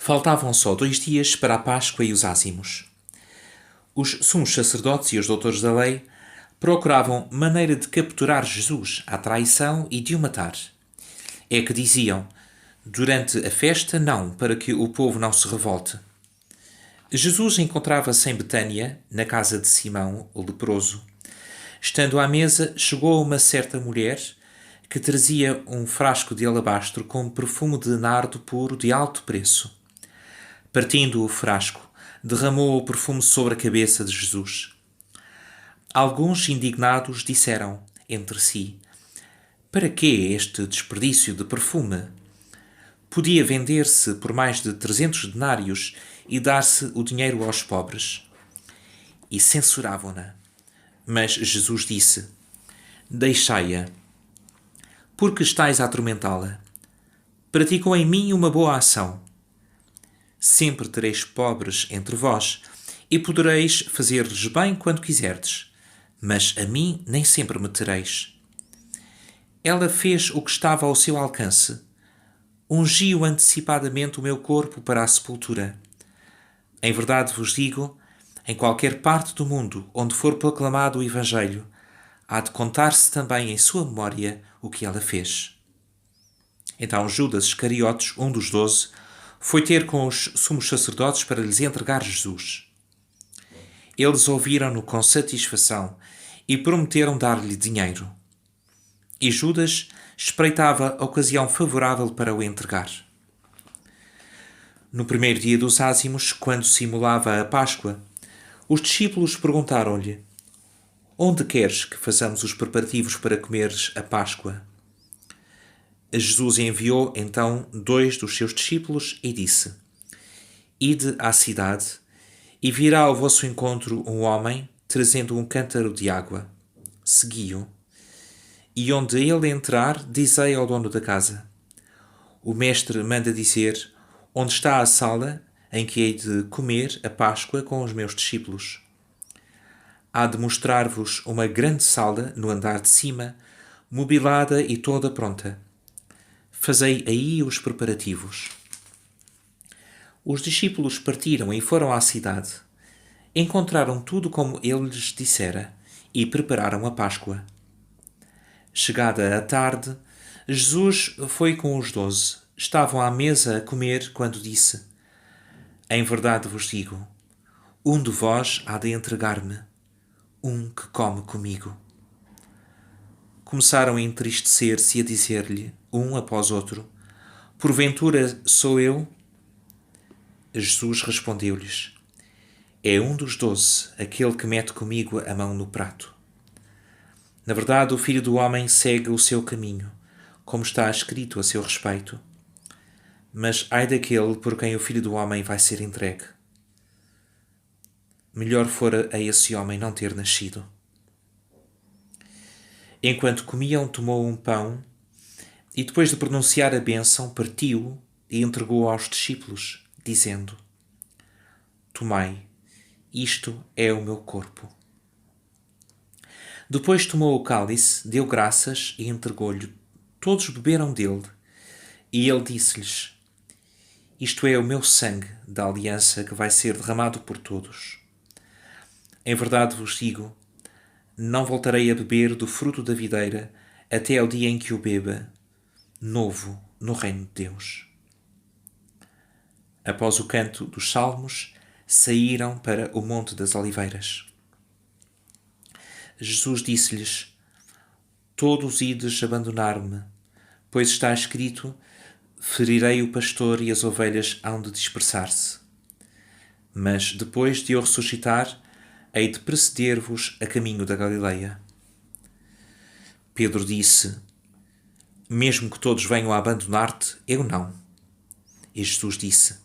Faltavam só 2 dias para a Páscoa e os ázimos. Os sumos sacerdotes e os doutores da lei procuravam maneira de capturar Jesus à traição e de o matar. É que diziam, durante a festa não, para que o povo não se revolte. Jesus encontrava-se em Betânia, na casa de Simão, o leproso. Estando à mesa, chegou uma certa mulher que trazia um frasco de alabastro com perfume de nardo puro de alto preço. Partindo o frasco, derramou o perfume sobre a cabeça de Jesus. Alguns indignados disseram entre si: para que este desperdício de perfume? Podia vender-se por mais de 300 denários e dar-se o dinheiro aos pobres. E censuravam-na. Mas Jesus disse: deixai-a, porque estáis a atormentá-la. Praticam em mim uma boa ação. Sempre tereis pobres entre vós, e podereis fazer-lhes bem quando quiserdes, mas a mim nem sempre me tereis. Ela fez o que estava ao seu alcance. Ungiu antecipadamente o meu corpo para a sepultura. Em verdade vos digo, em qualquer parte do mundo onde for proclamado o Evangelho, há de contar-se também em sua memória o que ela fez. Então Judas Iscariotes, um dos 12, foi ter com os sumos sacerdotes para lhes entregar Jesus. Eles ouviram-no com satisfação e prometeram dar-lhe dinheiro. E Judas espreitava a ocasião favorável para o entregar. No primeiro dia dos ázimos, quando simulava a Páscoa, os discípulos perguntaram-lhe: onde queres que façamos os preparativos para comeres a Páscoa? Jesus enviou então 2 dos seus discípulos e disse: ide à cidade e virá ao vosso encontro um homem trazendo um cântaro de água. Segui-o. E onde ele entrar, dizei ao dono da casa: o mestre manda dizer onde está a sala em que hei de comer a Páscoa com os meus discípulos. Há de mostrar-vos uma grande sala no andar de cima, mobilada e toda pronta. Fazei aí os preparativos. Os discípulos partiram e foram à cidade. Encontraram tudo como ele lhes dissera e prepararam a Páscoa. Chegada a tarde, Jesus foi com os 12. Estavam à mesa a comer quando disse: em verdade vos digo, um de vós há de entregar-me, um que come comigo. Começaram a entristecer-se e a dizer-lhe, um após outro: porventura sou eu? Jesus respondeu-lhes: é um dos 12, aquele que mete comigo a mão no prato. Na verdade, o Filho do Homem segue o seu caminho, como está escrito a seu respeito. Mas ai daquele por quem o Filho do Homem vai ser entregue. Melhor fora a esse homem não ter nascido. Enquanto comiam, tomou um pão e, depois de pronunciar a bênção, partiu-o e entregou-o aos discípulos, dizendo: tomai, isto é o meu corpo. Depois tomou o cálice, deu graças e entregou-lhe. Todos beberam dele. E ele disse-lhes: isto é o meu sangue da aliança que vai ser derramado por todos. Em verdade vos digo, não voltarei a beber do fruto da videira até ao dia em que o beba, novo no reino de Deus. Após o canto dos salmos, saíram para o Monte das Oliveiras. Jesus disse-lhes: todos ides abandonar-me, pois está escrito: ferirei o pastor e as ovelhas hão de dispersar-se. Mas depois de eu ressuscitar, hei de preceder-vos a caminho da Galileia. Pedro disse: mesmo que todos venham a abandonar-te, eu não. E Jesus disse: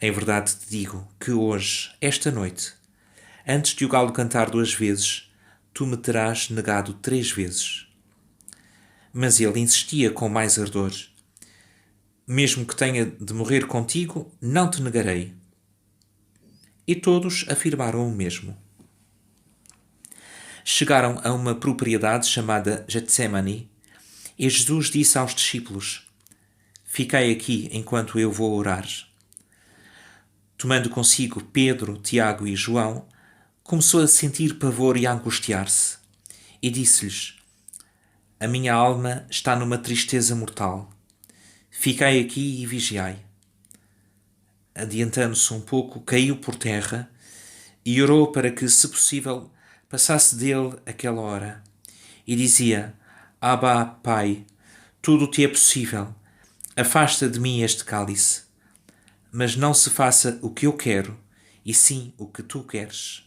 em verdade te digo que hoje, esta noite, antes de o galo cantar 2 vezes, tu me terás negado 3 vezes. Mas ele insistia com mais ardor: mesmo que tenha de morrer contigo, não te negarei. E todos afirmaram o mesmo. Chegaram a uma propriedade chamada Getsemane, e Jesus disse aos discípulos: ficai aqui enquanto eu vou orar. Tomando consigo Pedro, Tiago e João, começou a sentir pavor e a angustiar-se. E disse-lhes: A minha alma está numa tristeza mortal. Ficai aqui e vigiai. Adiantando-se um pouco, caiu por terra e orou para que, se possível, passasse dele aquela hora. E dizia: Abba, Pai, tudo te é possível. Afasta de mim este cálice. Mas não se faça o que eu quero, e sim o que tu queres.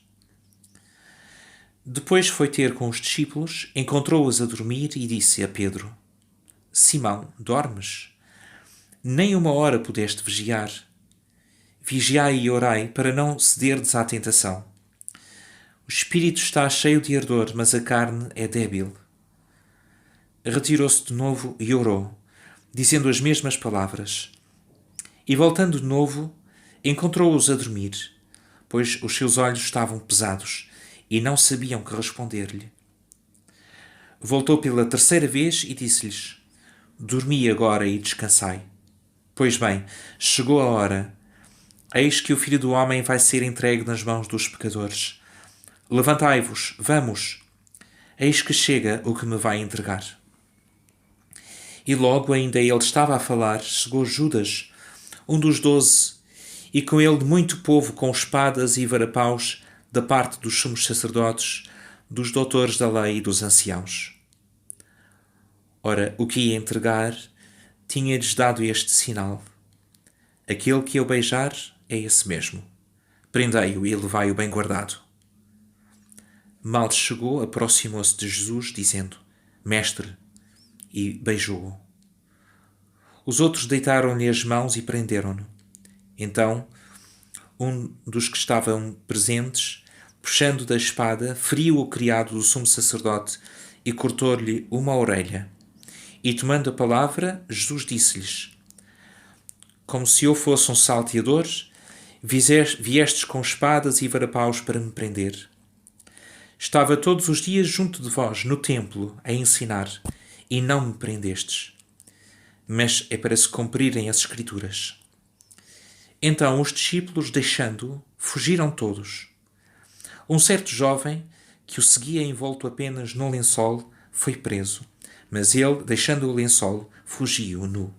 Depois foi ter com os discípulos, encontrou-os a dormir e disse a Pedro: Simão, dormes? Nem uma hora pudeste vigiar. Vigiai e orai para não cederdes à tentação. O espírito está cheio de ardor, mas a carne é débil. Retirou-se de novo e orou, dizendo as mesmas palavras. E voltando de novo, encontrou-os a dormir, pois os seus olhos estavam pesados e não sabiam que responder-lhe. Voltou pela terceira vez e disse-lhes: Dormi agora e descansai. Pois bem, chegou a hora. Eis que o Filho do Homem vai ser entregue nas mãos dos pecadores. Levantai-vos, vamos. Eis que chega o que me vai entregar. E logo ainda ele estava a falar, chegou Judas, um dos 12, e com ele muito povo com espadas e varapaus da parte dos sumos sacerdotes, dos doutores da lei e dos anciãos. Ora, o que ia entregar tinha-lhes dado este sinal: aquele que eu beijar é esse mesmo. Prendei-o e levai-o bem guardado. Mal chegou, aproximou-se de Jesus, dizendo: Mestre, e beijou-o. Os outros deitaram-lhe as mãos e prenderam-no. Então, um dos que estavam presentes, puxando da espada, feriu o criado do sumo sacerdote e cortou-lhe uma orelha. E tomando a palavra, Jesus disse-lhes: Como se eu fosse um salteador, viestes com espadas e varapaus para me prender. Estava todos os dias junto de vós, no templo, a ensinar, e não me prendestes. Mas é para se cumprirem as Escrituras. Então os discípulos, deixando-o, fugiram todos. Um certo jovem, que o seguia envolto apenas num lençol, foi preso, mas ele, deixando o lençol, fugiu nu.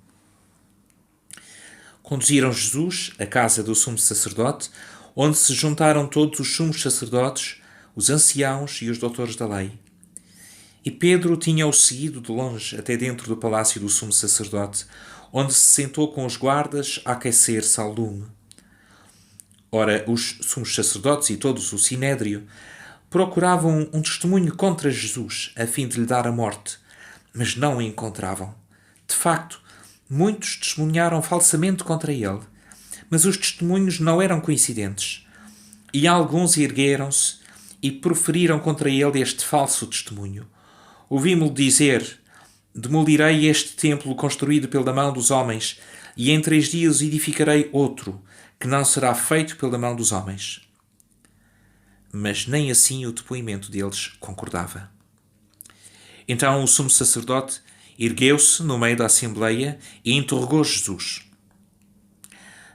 Conduziram Jesus à casa do sumo sacerdote, onde se juntaram todos os sumos sacerdotes, os anciãos e os doutores da lei. E Pedro tinha-o seguido de longe até dentro do palácio do sumo sacerdote, onde se sentou com os guardas a aquecer-se ao lume. Ora, os sumos sacerdotes e todos o sinédrio procuravam um testemunho contra Jesus, a fim de lhe dar a morte, mas não o encontravam. De facto, muitos testemunharam falsamente contra ele, mas os testemunhos não eram coincidentes. E alguns ergueram-se e proferiram contra ele este falso testemunho. Ouvimo-lo dizer: Demolirei este templo construído pela mão dos homens, e em 3 dias edificarei outro, que não será feito pela mão dos homens. Mas nem assim o depoimento deles concordava. Então o sumo sacerdote ergueu-se no meio da assembleia e interrogou Jesus: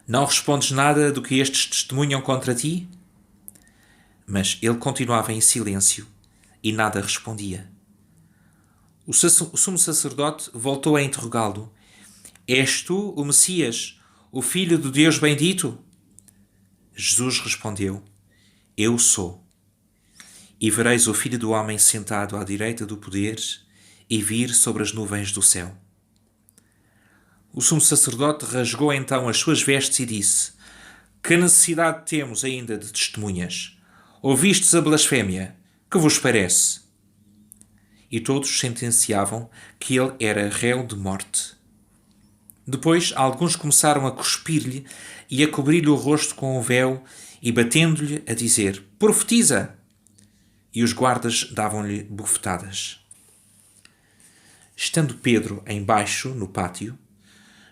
Não respondes nada do que estes testemunham contra ti? Mas ele continuava em silêncio e nada respondia. O sumo sacerdote voltou a interrogá-lo: És tu o Messias, o Filho do Deus bendito? Jesus respondeu: Eu sou. E vereis o Filho do Homem sentado à direita do poder e vir sobre as nuvens do céu. O sumo sacerdote rasgou então as suas vestes e disse: Que necessidade temos ainda de testemunhas? Ouvistes a blasfémia? Que vos parece? E todos sentenciavam que ele era réu de morte. Depois alguns começaram a cuspir-lhe e a cobrir-lhe o rosto com um véu e batendo-lhe a dizer: Profetiza! E os guardas davam-lhe bufetadas. Estando Pedro embaixo, no pátio,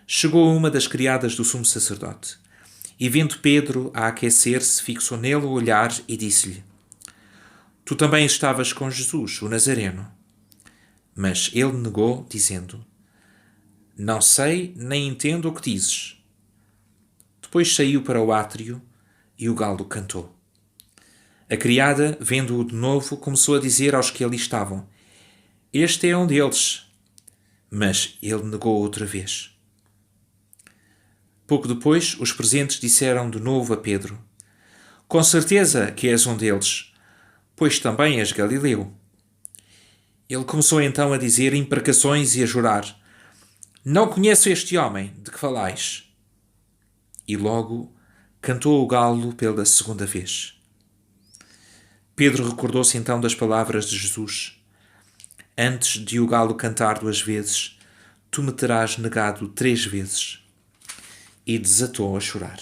chegou uma das criadas do sumo sacerdote e, vendo Pedro a aquecer-se, fixou nele o olhar e disse-lhe: Tu também estavas com Jesus, o Nazareno. Mas ele negou, dizendo: Não sei nem entendo o que dizes. Depois saiu para o átrio e o galo cantou. A criada, vendo-o de novo, começou a dizer aos que ali estavam: Este é um deles. Mas ele negou outra vez. Pouco depois, os presentes disseram de novo a Pedro: Com certeza que és um deles, pois também és galileu. Ele começou então a dizer imprecações e a jurar: Não conheço este homem de que falais. E logo cantou o galo pela segunda vez. Pedro recordou-se então das palavras de Jesus: Antes de o galo cantar 2 vezes, tu me terás negado 3 vezes. E desatou a chorar.